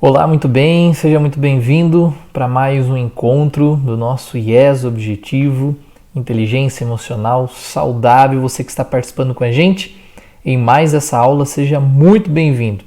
Olá, muito bem, seja muito bem-vindo para mais um encontro do nosso IES Objetivo, Inteligência Emocional Saudável. Você que está participando com a gente em mais essa aula, seja muito bem-vindo.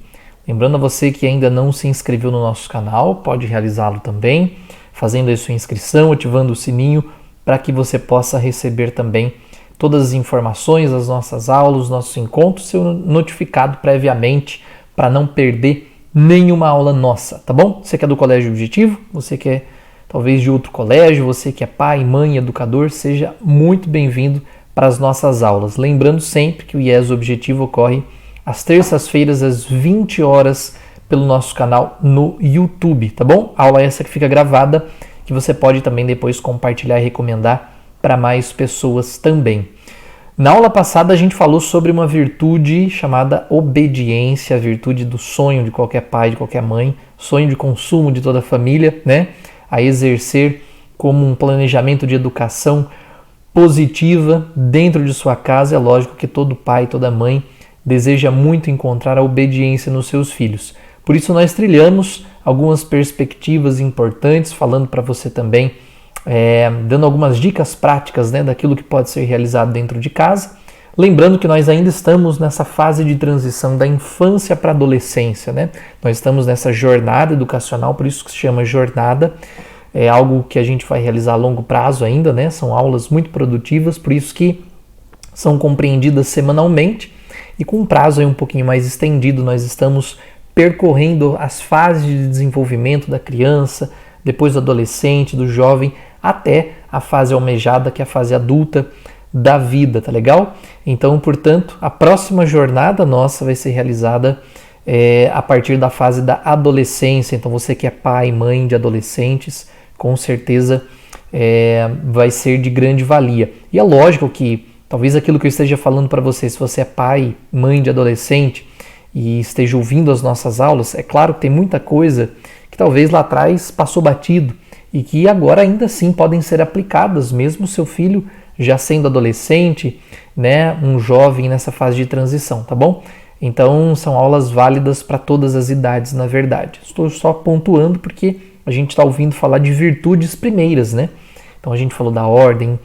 Lembrando a você que ainda não se inscreveu no nosso canal, pode realizá-lo também, fazendo a sua inscrição, ativando o sininho para que você possa receber também todas as informações das nossas aulas, dos nossos encontros, ser notificado previamente para não perder nenhuma aula nossa, tá bom? Você que é do Colégio Objetivo, você que é talvez de outro colégio, você que é pai, mãe, educador, seja muito bem-vindo para as nossas aulas. Lembrando sempre que o IES Objetivo ocorre às terças-feiras, às 20 horas, pelo nosso canal no YouTube, tá bom? A aula essa que fica gravada, que você pode também depois compartilhar e recomendar para mais pessoas também. Na aula passada a gente falou sobre uma virtude chamada obediência, a virtude do sonho de qualquer pai, de qualquer mãe, sonho de consumo de toda a família, né? A exercer como um planejamento de educação positiva dentro de sua casa. É lógico que todo pai, toda mãe deseja muito encontrar a obediência nos seus filhos. Por isso nós trilhamos algumas perspectivas importantes, falando para você também, dando algumas dicas práticas, né, daquilo que pode ser realizado dentro de casa. Lembrando que nós ainda estamos nessa fase de transição da infância para a adolescência, né? Nós estamos nessa jornada educacional, por isso que se chama jornada. É algo que a gente vai realizar a longo prazo ainda, né? São aulas muito produtivas, por isso que são compreendidas semanalmente e com um prazo aí um pouquinho mais estendido. Nós estamos percorrendo as fases de desenvolvimento da criança, depois do adolescente, do jovem, até a fase almejada, que é a fase adulta da vida, tá legal? Então, portanto, a próxima jornada nossa vai ser realizada a partir da fase da adolescência. Então, você que é pai, mãe de adolescentes, com certeza vai ser de grande valia. E é lógico que, talvez aquilo que eu esteja falando para você, se você é pai, mãe de adolescente e esteja ouvindo as nossas aulas, é claro que tem muita coisa que talvez lá atrás passou batido e que agora ainda assim podem ser aplicadas, mesmo seu filho já sendo adolescente, né, um jovem nessa fase de transição, tá bom? Então são aulas válidas para todas as idades, na verdade. Estou só pontuando porque a gente está ouvindo falar de virtudes primeiras, né? Então a gente falou da ordem,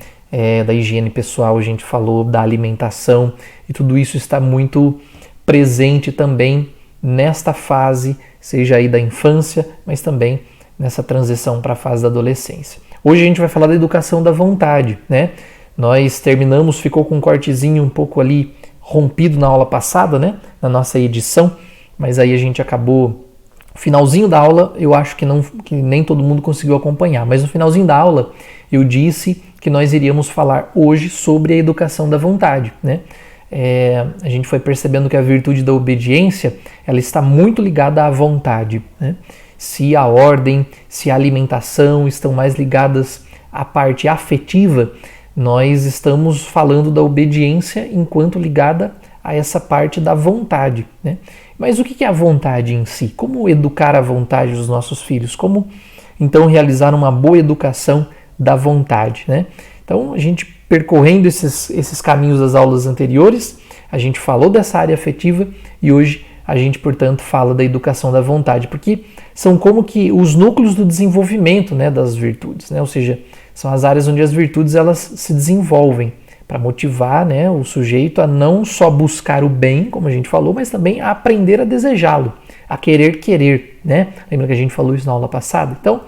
da higiene pessoal, a gente falou da alimentação e tudo isso está muito presente também nesta fase, seja aí da infância, mas também nessa transição para a fase da adolescência. Hoje a gente vai falar da educação da vontade, né? Nós terminamos, ficou com um cortezinho um pouco ali rompido na aula passada, né? Na nossa edição, mas aí a gente acabou, finalzinho da aula, eu acho que nem todo mundo conseguiu acompanhar, mas no finalzinho da aula eu disse que nós iríamos falar hoje sobre a educação da vontade, né? A gente foi percebendo que a virtude da obediência, ela está muito ligada à vontade, né? Se a ordem, se a alimentação estão mais ligadas à parte afetiva, nós estamos falando da obediência enquanto ligada a essa parte da vontade, né? Mas o que é a vontade em si? Como educar a vontade dos nossos filhos? Como, então, realizar uma boa educação da vontade, né? Então, a gente percorrendo esses caminhos das aulas anteriores, a gente falou dessa área afetiva e hoje a gente, portanto, fala da educação da vontade, porque são como que os núcleos do desenvolvimento, né, das virtudes, né? Ou seja, são as áreas onde as virtudes elas se desenvolvem para motivar, né, o sujeito a não só buscar o bem, como a gente falou, mas também a aprender a desejá-lo, a querer, né? Lembra que a gente falou isso na aula passada? Então,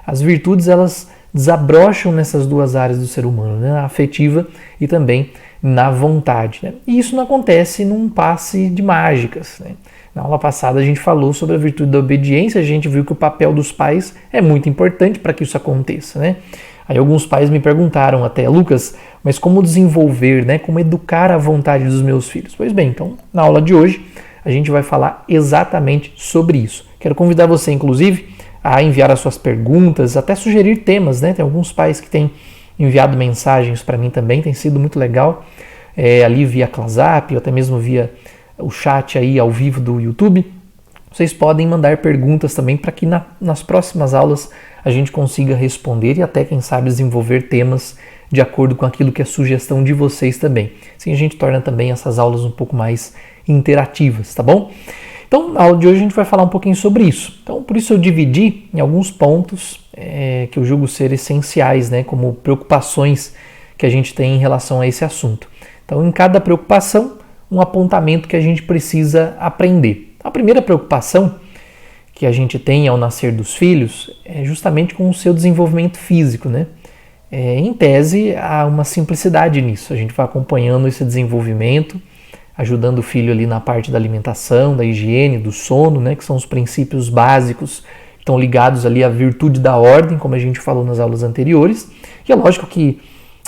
as virtudes elas desabrocham nessas duas áreas do ser humano, né? Na afetiva e também na vontade, né? E isso não acontece num passe de mágicas, né? Na aula passada a gente falou sobre a virtude da obediência, a gente viu que o papel dos pais é muito importante para que isso aconteça, né? Aí alguns pais me perguntaram até, Lucas, mas como desenvolver, né? Como educar a vontade dos meus filhos? Pois bem, então na aula de hoje a gente vai falar exatamente sobre isso. Quero convidar você, inclusive, a enviar as suas perguntas, até sugerir temas, né? Tem alguns pais que têm enviado mensagens para mim também, tem sido muito legal, ali via WhatsApp, ou até mesmo via o chat aí ao vivo do YouTube. Vocês podem mandar perguntas também para que nas próximas aulas a gente consiga responder e até, quem sabe, desenvolver temas de acordo com aquilo que é sugestão de vocês também. Assim a gente torna também essas aulas um pouco mais interativas, tá bom? Então, na aula de hoje a gente vai falar um pouquinho sobre isso. Então, por isso eu dividi em alguns pontos que eu julgo ser essenciais, né, como preocupações que a gente tem em relação a esse assunto. Então, em cada preocupação, um apontamento que a gente precisa aprender. A primeira preocupação que a gente tem ao nascer dos filhos é justamente com o seu desenvolvimento físico, né? Em tese, há uma simplicidade nisso. A gente vai acompanhando esse desenvolvimento, ajudando o filho ali na parte da alimentação, da higiene, do sono, né, que são os princípios básicos que estão ligados ali à virtude da ordem, como a gente falou nas aulas anteriores. E é lógico que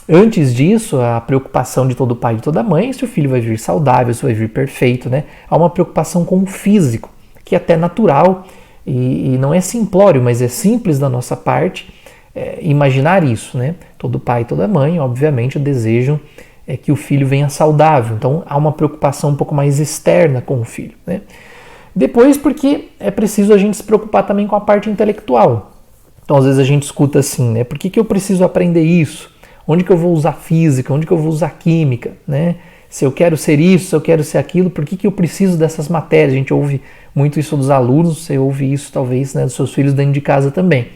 antes disso, a preocupação de todo pai e de toda mãe é se o filho vai vir saudável, se vai vir perfeito, né? Há uma preocupação com o físico, que é até natural e não é simplório, mas é simples da nossa parte imaginar isso, né? Todo pai e toda mãe, obviamente, desejam que o filho venha saudável. Então, há uma preocupação um pouco mais externa com o filho, né? Depois, porque é preciso a gente se preocupar também com a parte intelectual. Então, às vezes a gente escuta assim, né? Por que eu preciso aprender isso? Onde que eu vou usar física? Onde que eu vou usar química? Né? Se eu quero ser isso, se eu quero ser aquilo, por que eu preciso dessas matérias? A gente ouve muito isso dos alunos, você ouve isso talvez, né, dos seus filhos dentro de casa também.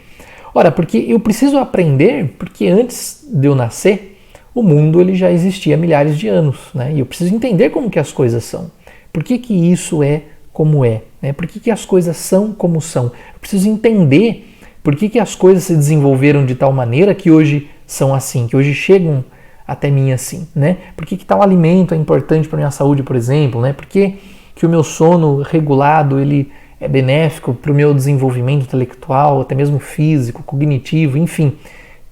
Ora, porque eu preciso aprender, porque antes de eu nascer, o mundo ele já existia há milhares de anos, né? E eu preciso entender como que as coisas são. Por que isso é como é? Né? Por que as coisas são como são? Eu preciso entender por que as coisas se desenvolveram de tal maneira que hoje são assim, que hoje chegam até mim assim, né? Por que tal alimento é importante para a minha saúde, por exemplo, né? Por que o meu sono regulado ele é benéfico para o meu desenvolvimento intelectual, até mesmo físico, cognitivo, enfim.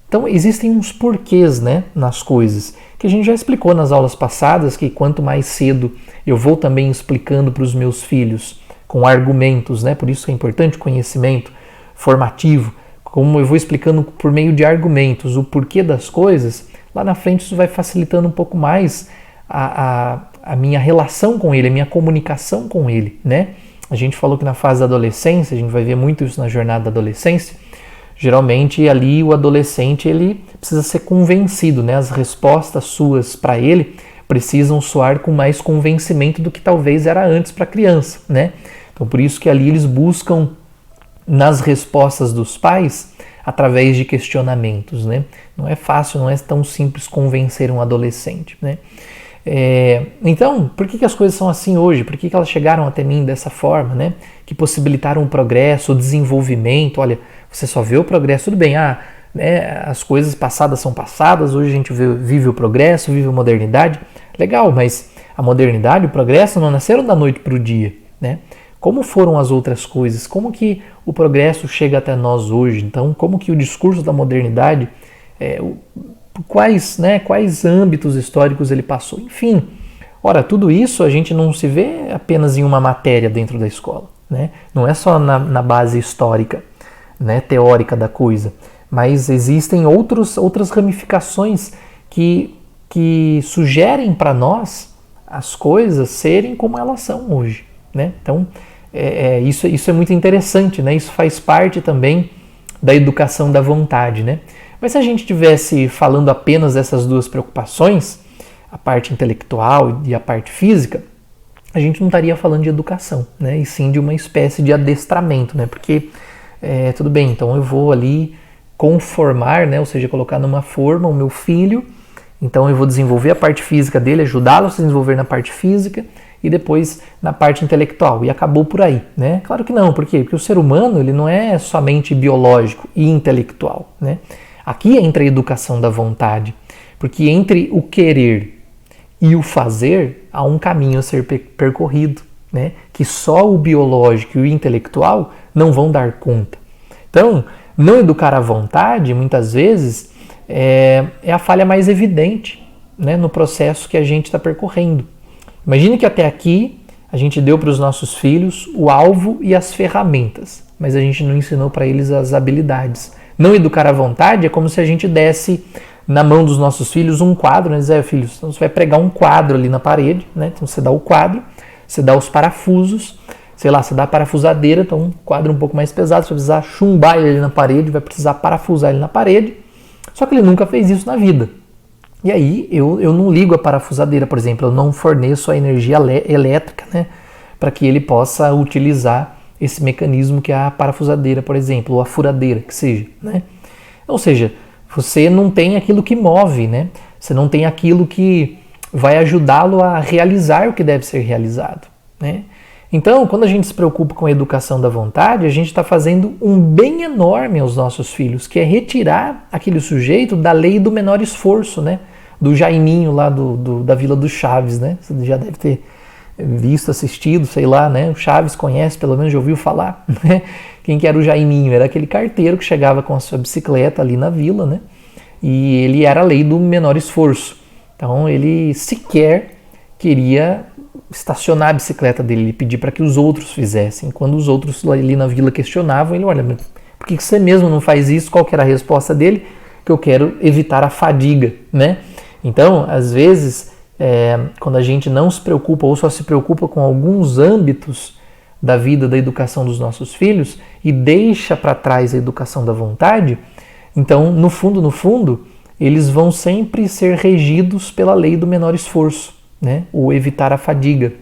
Então existem uns porquês, né, nas coisas, que a gente já explicou nas aulas passadas, que quanto mais cedo eu vou também explicando para os meus filhos com argumentos, né? Por isso que é importante o conhecimento formativo, como eu vou explicando por meio de argumentos o porquê das coisas, lá na frente isso vai facilitando um pouco mais a minha relação com ele, a minha comunicação com ele, né? A gente falou que na fase da adolescência, a gente vai ver muito isso na jornada da adolescência, geralmente ali o adolescente ele precisa ser convencido, né? As respostas suas para ele precisam soar com mais convencimento do que talvez era antes para a criança, né? Então por isso que ali eles buscam nas respostas dos pais através de questionamentos, né? Não é fácil, não é tão simples convencer um adolescente, né? Então, por que as coisas são assim hoje? Por que elas chegaram até mim dessa forma, né? Que possibilitaram o progresso, o desenvolvimento. Olha, você só vê o progresso, tudo bem, né, as coisas passadas são passadas, hoje a gente vive o progresso, vive a modernidade. Legal, mas a modernidade, o progresso não nasceram da noite para o dia, né? Como foram as outras coisas? Como que o progresso chega até nós hoje? Então, como que o discurso da modernidade, quais âmbitos históricos ele passou? Enfim, ora, tudo isso a gente não se vê apenas em uma matéria dentro da escola, né? Não é só na base histórica, né, teórica da coisa, mas existem outras ramificações que sugerem para nós as coisas serem como elas são hoje, né? Então, isso é muito interessante, né? Isso faz parte também da educação da vontade, né? Mas se a gente estivesse falando apenas dessas duas preocupações, a parte intelectual e a parte física, a gente não estaria falando de educação, né? E sim de uma espécie de adestramento, né? Porque, tudo bem, então eu vou ali conformar, né? Ou seja, colocar numa forma o meu filho, então eu vou desenvolver a parte física dele, ajudá-lo a se desenvolver na parte física e depois na parte intelectual, e acabou por aí, né? Claro que não, por quê? Porque o ser humano ele não é somente biológico e intelectual, né? Aqui entra a educação da vontade, porque entre o querer e o fazer há um caminho a ser percorrido, né? Que só o biológico e o intelectual não vão dar conta. Então, não educar a vontade, muitas vezes, é a falha mais evidente, né, no processo que a gente está percorrendo. Imagine que até aqui a gente deu para os nossos filhos o alvo e as ferramentas, mas a gente não ensinou para eles as habilidades. Não educar a vontade é como se a gente desse na mão dos nossos filhos um quadro, né? Dizer, filhos, então você vai pregar um quadro ali na parede, né? Então você dá o quadro, você dá os parafusos, sei lá, você dá a parafusadeira, então um quadro um pouco mais pesado, você vai precisar chumbar ele ali na parede, vai precisar parafusar ele na parede, só que ele nunca fez isso na vida. E aí eu não ligo a parafusadeira, por exemplo, eu não forneço a energia elétrica, né, para que ele possa utilizar esse mecanismo que é a parafusadeira, por exemplo, ou a furadeira, que seja, né? Ou seja, você não tem aquilo que move, né? Você não tem aquilo que vai ajudá-lo a realizar o que deve ser realizado, né? Então, quando a gente se preocupa com a educação da vontade, a gente está fazendo um bem enorme aos nossos filhos, que é retirar aquele sujeito da lei do menor esforço, né? Do Jaiminho lá da Vila do Chaves, né? Você já deve ter visto, assistido, sei lá, né? O Chaves conhece, pelo menos já ouviu falar, né? Quem que era o Jaiminho? Era aquele carteiro que chegava com a sua bicicleta ali na vila, né? E ele era a lei do menor esforço. Então ele sequer queria estacionar a bicicleta dele, ele pedia para que os outros fizessem. Quando os outros ali na vila questionavam, ele, olha, por que você mesmo não faz isso? Qual que era a resposta dele? Que eu quero evitar a fadiga, né? Então, às vezes, quando a gente não se preocupa ou só se preocupa com alguns âmbitos da vida, da educação dos nossos filhos e deixa para trás a educação da vontade, então, no fundo, eles vão sempre ser regidos pela lei do menor esforço, né? O evitar a fadiga.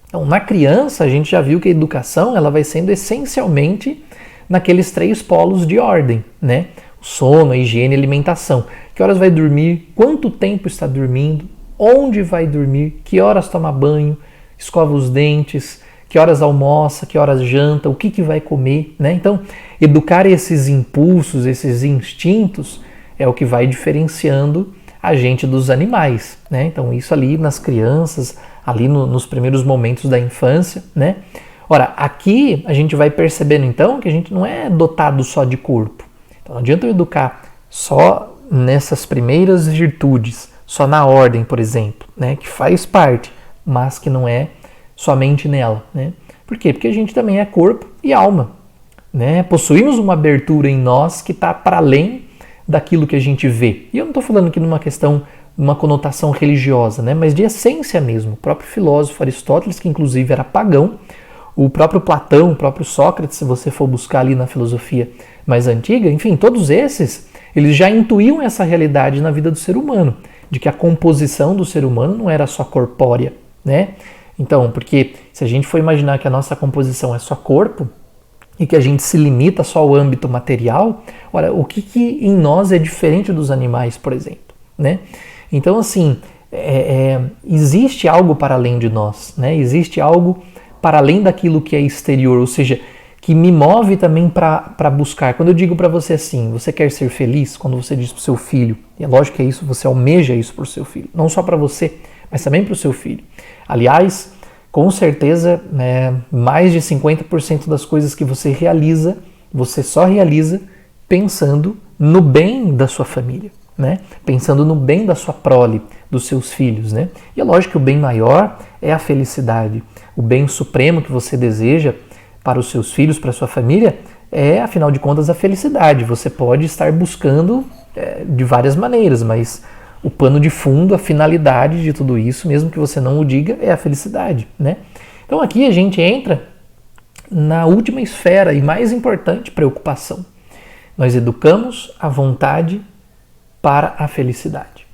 Então, na criança, a gente já viu que a educação ela vai sendo essencialmente naqueles 3 polos de ordem, né? O sono, a higiene e a alimentação. Que horas vai dormir, quanto tempo está dormindo, onde vai dormir, que horas toma banho, escova os dentes, que horas almoça, que horas janta, o que vai comer, né? Então, educar esses impulsos, esses instintos, é o que vai diferenciando a gente dos animais, né? Então, isso ali nas crianças, ali nos primeiros momentos da infância, né? Ora, aqui a gente vai percebendo, então, que a gente não é dotado só de corpo. Então, não adianta eu educar só nessas primeiras virtudes, só na ordem, por exemplo, né? Que faz parte, mas que não é somente nela, né? Por quê? Porque a gente também é corpo e alma, né? Possuímos uma abertura em nós que está para além daquilo que a gente vê. E eu não estou falando aqui numa questão, numa conotação religiosa, né? Mas de essência mesmo. O próprio filósofo Aristóteles, que inclusive era pagão, o próprio Platão, o próprio Sócrates, se você for buscar ali na filosofia mais antiga, enfim, todos esses, eles já intuíam essa realidade na vida do ser humano, de que a composição do ser humano não era só corpórea, né? Então, porque se a gente for imaginar que a nossa composição é só corpo e que a gente se limita só ao âmbito material, ora, o que em nós é diferente dos animais, por exemplo, né? Então, assim, existe algo para além de nós, né? Existe algo para além daquilo que é exterior, ou seja, que me move também para buscar. Quando eu digo para você assim, você quer ser feliz? Quando você diz para o seu filho, e é lógico que é isso, você almeja isso para o seu filho, não só para você, mas também para o seu filho. Aliás, com certeza, mais de 50% das coisas que você realiza, você só realiza pensando no bem da sua família, né? Pensando no bem da sua prole, dos seus filhos, né? E é lógico que o bem maior é a felicidade. O bem supremo que você deseja para os seus filhos, para a sua família, é, afinal de contas, a felicidade. Você pode estar buscando de várias maneiras, mas o pano de fundo, a finalidade de tudo isso, mesmo que você não o diga, é a felicidade, né? Então aqui a gente entra na última esfera e mais importante preocupação. Nós educamos a vontade para a felicidade.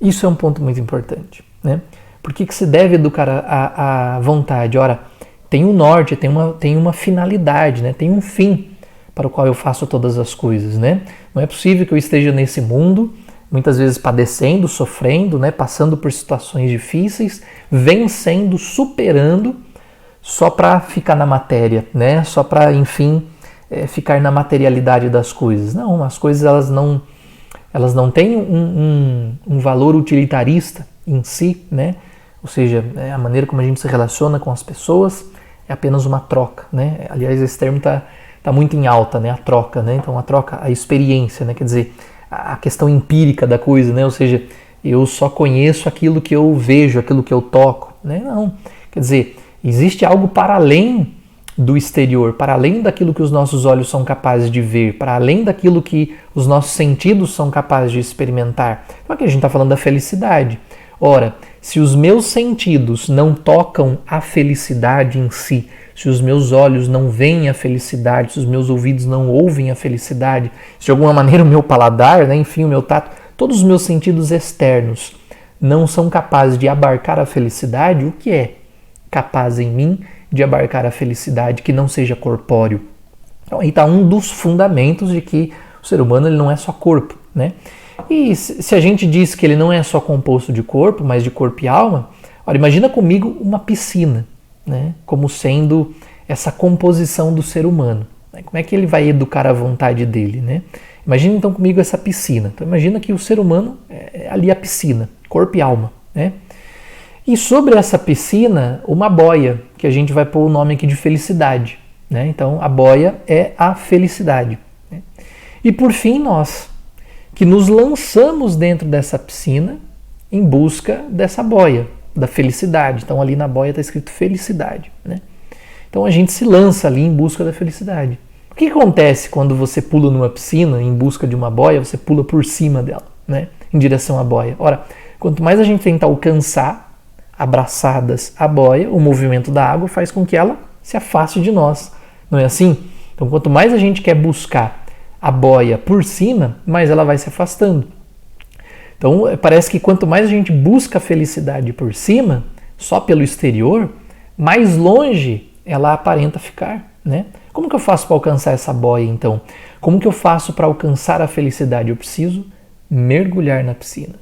Isso é um ponto muito importante, né? Por que se deve educar a vontade? Ora, tem um norte, tem uma finalidade, né? Tem um fim para o qual eu faço todas as coisas, né? Não é possível que eu esteja nesse mundo, muitas vezes padecendo, sofrendo, né? Passando por situações difíceis, vencendo, superando, só para ficar na matéria, né? Só para, enfim, ficar na materialidade das coisas. Não, as coisas elas não têm um valor utilitarista em si, né? Ou seja, a maneira como a gente se relaciona com as pessoas é apenas uma troca, né? Aliás, esse termo tá muito em alta, né? A troca, né? Então, a troca, a experiência, né? Quer dizer, a questão empírica da coisa, né? Ou seja, eu só conheço aquilo que eu vejo, aquilo que eu toco, né? Não, quer dizer, existe algo para além do exterior, para além daquilo que os nossos olhos são capazes de ver, para além daquilo que os nossos sentidos são capazes de experimentar. Então aqui a gente está falando da felicidade. Ora, se os meus sentidos não tocam a felicidade em si, se os meus olhos não veem a felicidade, se os meus ouvidos não ouvem a felicidade, se de alguma maneira o meu paladar, né, enfim, o meu tato, todos os meus sentidos externos não são capazes de abarcar a felicidade, o que é capaz em mim de abarcar a felicidade que não seja corpóreo. Então aí está um dos fundamentos de que o ser humano ele não é só corpo, né? E se a gente diz que ele não é só composto de corpo, mas de corpo e alma, olha, imagina comigo uma piscina, né? Como sendo essa composição do ser humano. Como é que ele vai educar a vontade dele, né? Imagina então comigo essa piscina. Então imagina que o ser humano é ali a piscina, corpo e alma, né? E sobre essa piscina, uma boia, que a gente vai pôr o nome aqui de felicidade, né? Então a boia é a felicidade, né? E por fim nós, que nos lançamos dentro dessa piscina em busca dessa boia, da felicidade. Então ali na boia está escrito felicidade, né? Então a gente se lança ali em busca da felicidade. O que acontece quando você pula numa piscina em busca de uma boia, você pula por cima dela, né? Em direção à boia. Ora, quanto mais a gente tenta alcançar, abraçadas a boia, o movimento da água faz com que ela se afaste de nós. Não é assim? Então quanto mais a gente quer buscar a boia por cima, mais ela vai se afastando. Então parece que quanto mais a gente busca a felicidade por cima, só pelo exterior, mais longe ela aparenta ficar, né? Como que eu faço para alcançar essa boia, então? Como que eu faço para alcançar a felicidade? Eu preciso mergulhar na piscina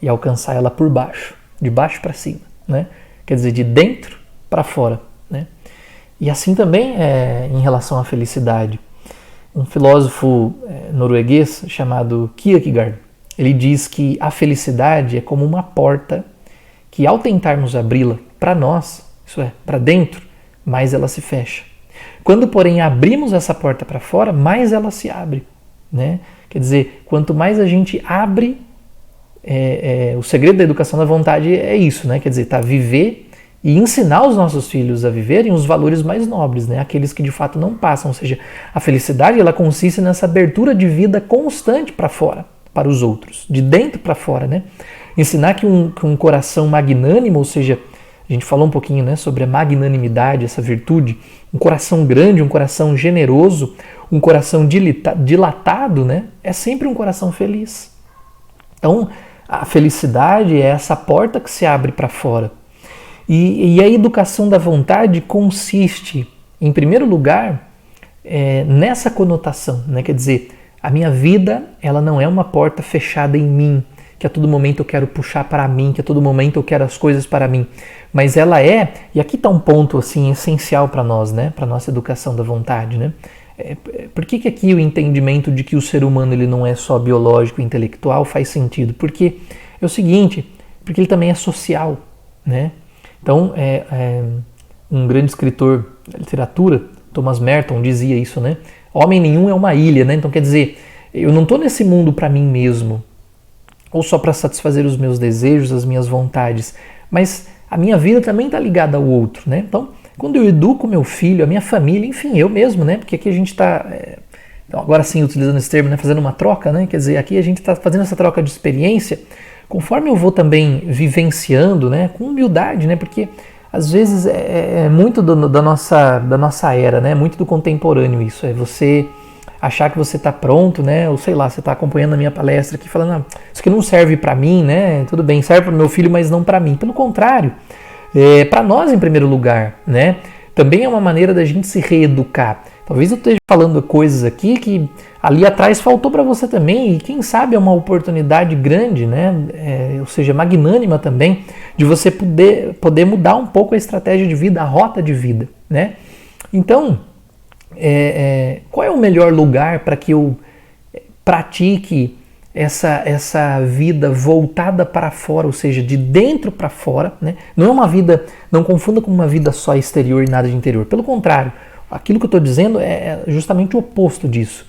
e alcançar ela por baixo, de baixo para cima, né? Quer dizer, de dentro para fora, né? E assim também é em relação à felicidade. Um filósofo norueguês chamado Kierkegaard, ele diz que a felicidade é como uma porta que, ao tentarmos abri-la para nós, isso é, para dentro, mais ela se fecha. Quando, porém, abrimos essa porta para fora, mais ela se abre, né? Quer dizer, quanto mais a gente abre, o segredo da educação da vontade é isso, né? Quer dizer, viver e ensinar os nossos filhos a viverem os valores mais nobres, né? Aqueles que de fato não passam. Ou seja, a felicidade ela consiste nessa abertura de vida constante para fora, para os outros, de dentro para fora, né? Ensinar que um coração magnânimo, ou seja, a gente falou um pouquinho, né, sobre a magnanimidade, essa virtude, um coração grande, um coração generoso, um coração dilatado, né, é sempre um coração feliz. Então, a felicidade é essa porta que se abre para fora. E a educação da vontade consiste, em primeiro lugar, nessa conotação, né, quer dizer, a minha vida ela não é uma porta fechada em mim, que a todo momento eu quero puxar para mim, que a todo momento eu quero as coisas para mim. Mas ela e aqui está um ponto assim essencial para nós, né? Para a nossa educação da vontade, né? Por que aqui o entendimento de que o ser humano ele não é só biológico e intelectual faz sentido? Porque é o seguinte, porque ele também é social, né? Então, um grande escritor da literatura, Thomas Merton, dizia isso, né? Homem nenhum é uma ilha, né? Então, quer dizer, eu não estou nesse mundo para mim mesmo, ou só para satisfazer os meus desejos, as minhas vontades, mas a minha vida também está ligada ao outro, né? Então, quando eu educo meu filho, a minha família, enfim, eu mesmo, né? Porque aqui a gente está, então agora sim, utilizando esse termo, né? Fazendo uma troca, né? Quer dizer, aqui a gente está fazendo essa troca de experiência, conforme eu vou também vivenciando, né? Com humildade, né? Porque às vezes é muito da nossa era, né? Muito do contemporâneo isso, é você achar que você está pronto, né? Ou sei lá, você está acompanhando a minha palestra aqui falando, isso aqui não serve para mim, né? Tudo bem, serve para o meu filho, mas não para mim. Pelo contrário, para nós em primeiro lugar, né? Também é uma maneira da gente se reeducar. Talvez eu esteja falando coisas aqui que ali atrás faltou para você também e quem sabe é uma oportunidade grande, né? Ou seja, magnânima também, de você poder mudar um pouco a estratégia de vida, a rota de vida, né? Então, qual é o melhor lugar para que eu pratique essa vida voltada para fora, ou seja, de dentro para fora, né? Não é uma vida, não confunda com uma vida só exterior e nada de interior. Pelo contrário, aquilo que eu estou dizendo é justamente o oposto disso.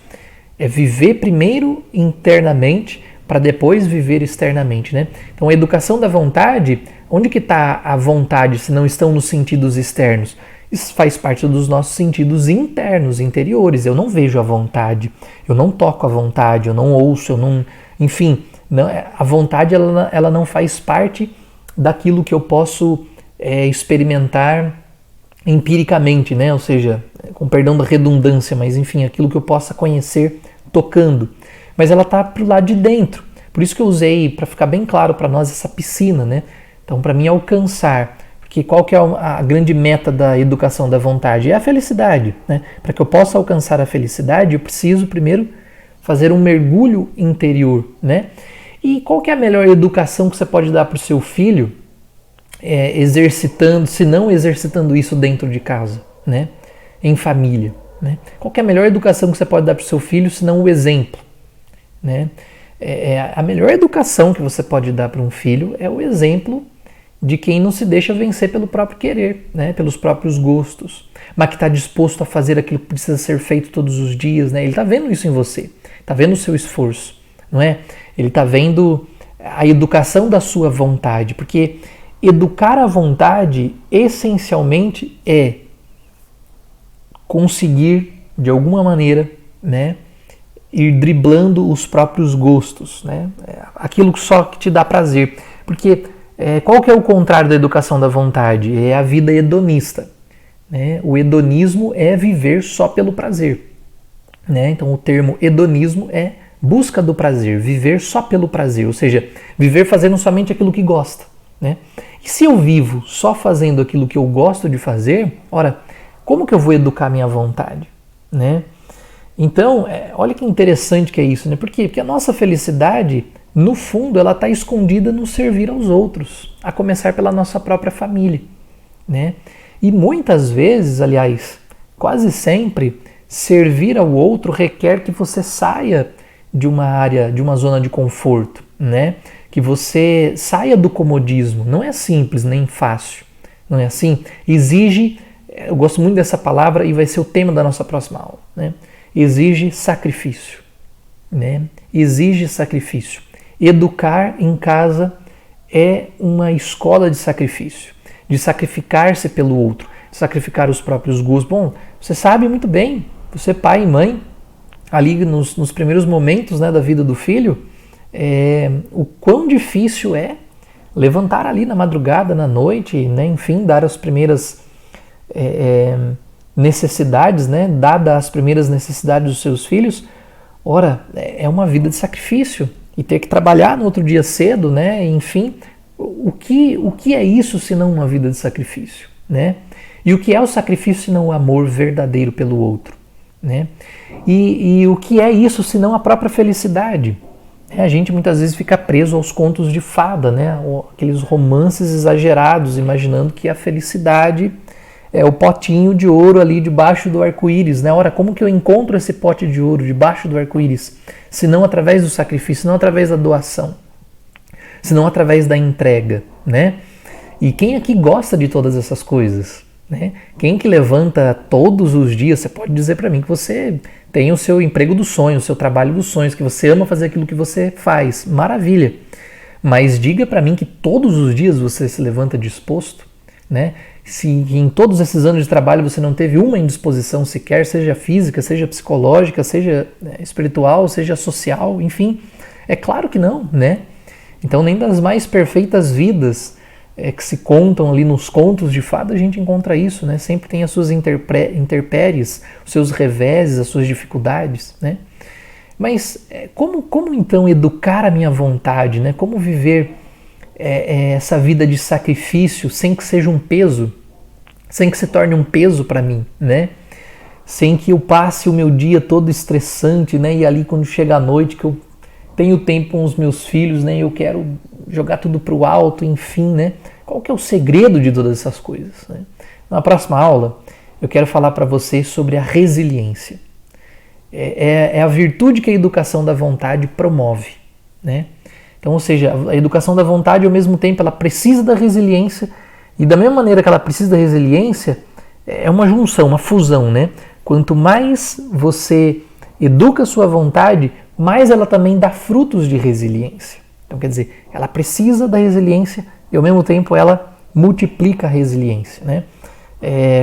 É viver primeiro internamente para depois viver externamente, né? Então a educação da vontade, onde que está a vontade se não estão nos sentidos externos? Isso faz parte dos nossos sentidos internos, interiores. Eu não vejo a vontade, eu não toco a vontade, eu não ouço, eu não... Enfim, a vontade ela não faz parte daquilo que eu posso experimentar empiricamente, né? Ou seja, com perdão da redundância, mas enfim, aquilo que eu possa conhecer tocando. Mas ela está para o lado de dentro. Por isso que eu usei, para ficar bem claro para nós, essa piscina, né? Então, para mim alcançar, Porque qual que é a grande meta da educação da vontade? É a felicidade, né? Para que eu possa alcançar a felicidade, eu preciso primeiro fazer um mergulho interior, né? E qual que é a melhor educação que você pode dar para o seu filho, exercitando, se não exercitando isso dentro de casa, né? Em família, né? Qual que é a melhor educação que você pode dar para o seu filho, se não o exemplo, né? A melhor educação que você pode dar para um filho é o exemplo de quem não se deixa vencer pelo próprio querer, né? Pelos próprios gostos, mas que está disposto a fazer aquilo que precisa ser feito todos os dias, né? Ele está vendo isso em você, está vendo o seu esforço, não é? Ele está vendo a educação da sua vontade, porque educar a vontade essencialmente é conseguir, de alguma maneira, né, ir driblando os próprios gostos, né? Aquilo só que te dá prazer. Porque qual que é o contrário da educação da vontade? É a vida hedonista, né? O hedonismo é viver só pelo prazer, né? Então o termo hedonismo é busca do prazer, viver só pelo prazer, ou seja, viver fazendo somente aquilo que gosta, né? E se eu vivo só fazendo aquilo que eu gosto de fazer, ora, como que eu vou educar minha vontade, né? Então, olha que interessante que é isso, né? Por quê? Porque a nossa felicidade, no fundo, ela está escondida no servir aos outros, a começar pela nossa própria família, né? E muitas vezes, aliás, quase sempre, servir ao outro requer que você saia de uma área, de uma zona de conforto, né? Que você saia do comodismo. Não é simples nem fácil, não é assim? Exige, eu gosto muito dessa palavra e vai ser o tema da nossa próxima aula, né? Exige sacrifício, né? Exige sacrifício. Educar em casa é uma escola de sacrifício, de sacrificar-se pelo outro, de sacrificar os próprios gostos. Bom, você sabe muito bem, você pai e mãe, ali nos primeiros momentos, né, da vida do filho, o quão difícil é levantar ali na madrugada, na noite, né, enfim, dar as primeiras necessidades, né, dadas as primeiras necessidades dos seus filhos. Ora, é uma vida de sacrifício e ter que trabalhar no outro dia cedo, né, enfim, o que é isso se não uma vida de sacrifício, né? E o que é o sacrifício se não o amor verdadeiro pelo outro, né? E o que é isso se não a própria felicidade? A gente muitas vezes fica preso aos contos de fada, né? Aqueles romances exagerados, imaginando que a felicidade é o potinho de ouro ali debaixo do arco-íris, né? Ora, como que eu encontro esse pote de ouro debaixo do arco-íris? Se não através do sacrifício, se não através da doação, se não através da entrega, né? E quem aqui gosta de todas essas coisas, né? Quem que levanta todos os dias, você pode dizer para mim que você tem o seu emprego dos sonhos, o seu trabalho dos sonhos, que você ama fazer aquilo que você faz, maravilha. Mas diga para mim que todos os dias você se levanta disposto, né? Se em todos esses anos de trabalho você não teve uma indisposição sequer, seja física, seja psicológica, seja espiritual, seja social, enfim, é claro que não, né? Então nem das mais perfeitas vidas que se contam ali nos contos de fada a gente encontra isso, né? Sempre tem as suas intempéries, os seus reveses, as suas dificuldades, né? Mas como então educar a minha vontade, né? Como viver essa vida de sacrifício sem que seja um peso, sem que se torne um peso para mim, né? Sem que eu passe o meu dia todo estressante, né? E ali quando chega a noite que eu tenho tempo com os meus filhos, né? Eu quero jogar tudo para o alto, enfim, né? Qual que é o segredo de todas essas coisas, né? Na próxima aula eu quero falar para vocês sobre a resiliência. É a virtude que a educação da vontade promove, né? Então, ou seja, a educação da vontade, ao mesmo tempo, ela precisa da resiliência, e da mesma maneira que ela precisa da resiliência, é uma junção, uma fusão, né? Quanto mais você educa a sua vontade, mais ela também dá frutos de resiliência. Então, quer dizer, ela precisa da resiliência e, ao mesmo tempo, ela multiplica a resiliência, né?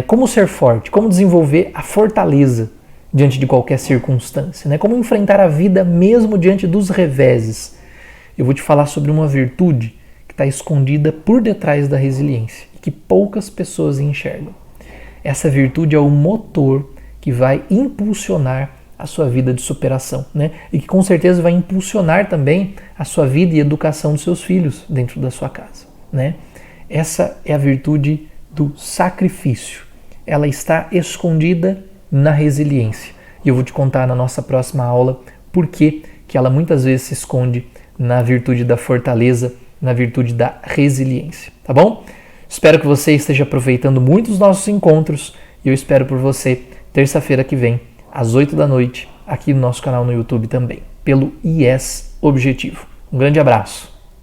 Como ser forte, como desenvolver a fortaleza diante de qualquer circunstância, né? Como enfrentar a vida mesmo diante dos reveses. Eu vou te falar sobre uma virtude que está escondida por detrás da resiliência e que poucas pessoas enxergam. Essa virtude é o motor que vai impulsionar a sua vida de superação, né? E que com certeza vai impulsionar também a sua vida e educação dos seus filhos dentro da sua casa, né? Essa é a virtude do sacrifício. Ela está escondida na resiliência. E eu vou te contar na nossa próxima aula por que ela muitas vezes se esconde na virtude da fortaleza, na virtude da resiliência, tá bom? Espero que você esteja aproveitando muito os nossos encontros e eu espero por você terça-feira que vem, às 8 da noite, aqui no nosso canal no YouTube também, pelo IES Objetivo. Um grande abraço!